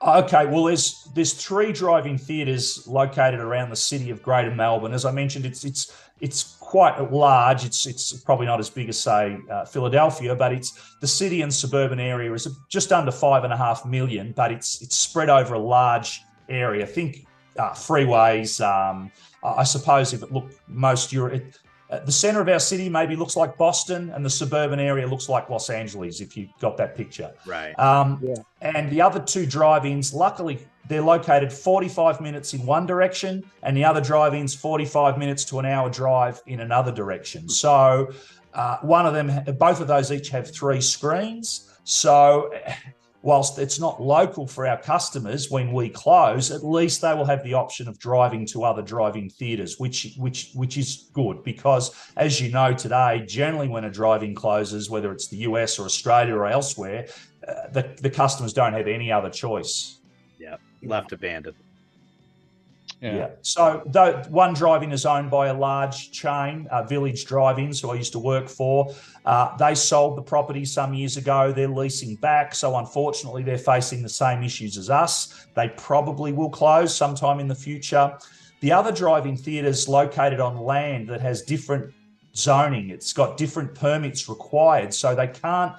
Okay, well, there's 3 drive-in theatres located around the city of Greater Melbourne. As I mentioned, it's quite large. It's probably not as big as, say, Philadelphia, but it's the city and suburban area is just under 5.5 million, but it's spread over a large area. Think freeways. I suppose if it looked most Europe. The center of our city maybe looks like Boston, and the suburban area looks like Los Angeles, if you got that picture. Right. And the other 2 drive-ins, luckily, they're located 45 minutes in one direction, and the other drive-ins 45 minutes to an hour drive in another direction. So both of those each have 3 screens. So whilst it's not local for our customers when we close, at least they will have the option of driving to other drive-in theatres, which is good, because as you know today, generally when a drive-in closes, whether it's the US or Australia or elsewhere, the customers don't have any other choice. Yeah, left abandoned. Yeah. So one drive-in is owned by a large chain, Village Drive-Ins, who I used to work for. They sold the property some years ago. They're leasing back. So unfortunately, they're facing the same issues as us. They probably will close sometime in the future. The other drive-in theatre is located on land that has different zoning. It's got different permits required. So they can't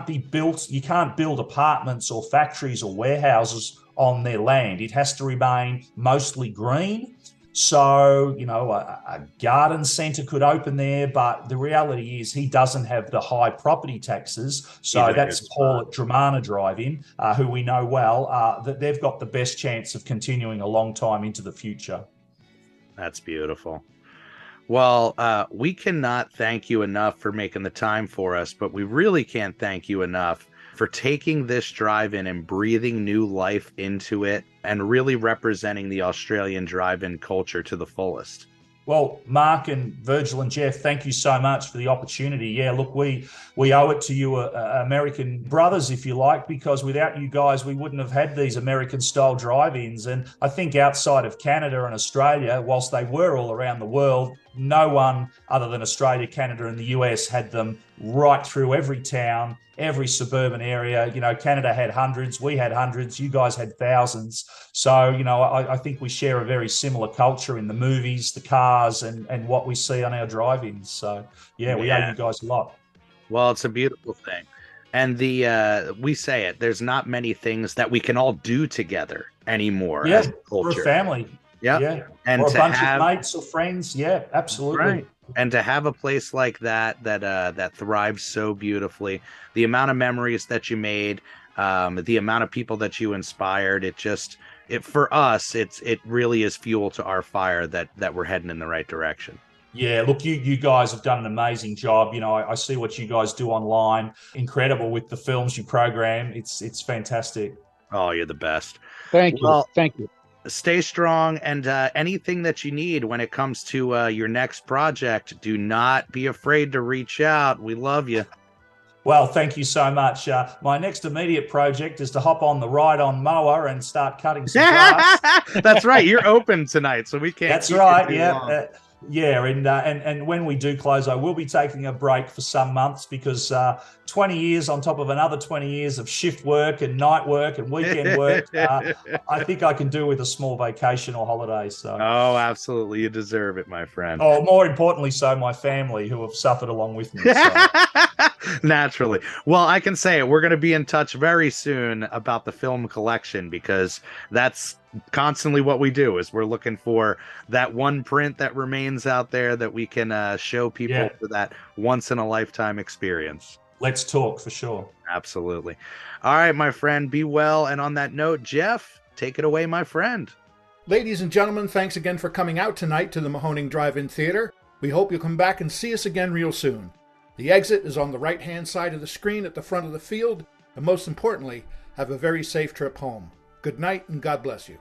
be built. You can't build apartments or factories or warehouses on their land. It has to remain mostly green. So, a garden centre could open there, but the reality is he doesn't have the high property taxes. So that's Paul at Dramana Drive-In, who we know well, that they've got the best chance of continuing a long time into the future. That's beautiful. Well, we cannot thank you enough for making the time for us, but we really can't thank you enough for taking this drive-in and breathing new life into it and really representing the Australian drive-in culture to the fullest. Well, Mark and Virgil and Jeff, thank you so much for the opportunity. Yeah, look, we owe it to you, American brothers, if you like, because without you guys, we wouldn't have had these American-style drive-ins. And I think outside of Canada and Australia, whilst they were all around the world, No one other than Australia, Canada, and the US had them right through every town, every suburban area. You know, Canada had hundreds, we had hundreds, you guys had thousands. So, you know, I think we share a very similar culture in the movies, the cars, and what we see on our drive-ins. So, yeah, we owe you guys a lot. Well, it's a beautiful thing. And we say it, there's not many things that we can all do together anymore as a culture. For a family. Yeah. And or a bunch of mates or friends. Yeah, absolutely. Right. And to have a place like that thrives so beautifully, the amount of memories that you made, the amount of people that you inspired, for us, it really is fuel to our fire that we're heading in the right direction. Yeah, look, you guys have done an amazing job. You know, I see what you guys do online. Incredible with the films you program. It's fantastic. Oh, you're the best. Thank you. Stay strong, and anything that you need when it comes to your next project, do not be afraid to reach out. We love you. Well, thank you so much. My next immediate project is to hop on the ride-on mower and start cutting some grass. That's right. You're open tonight, so we can't. That's right. Yeah. And when we do close, I will be taking a break for some months because 20 years on top of another 20 years of shift work and night work and weekend work, I think I can do with a small vacation or holiday. So. Oh, absolutely. You deserve it, my friend. Oh, more importantly, so my family who have suffered along with me. So. Naturally. Well, I can say it. We're going to be in touch very soon about the film collection because that's constantly what we do is we're looking for that one print that remains out there that we can show people for that once in a lifetime experience. Let's talk for sure. Absolutely. All right, my friend, be well. And on that note, Jeff, take it away, my friend. Ladies and gentlemen, thanks again for coming out tonight to the Mahoning Drive-In Theater. We hope you'll come back and see us again real soon. The exit is on the right-hand side of the screen at the front of the field, and most importantly, have a very safe trip home. Good night and God bless you.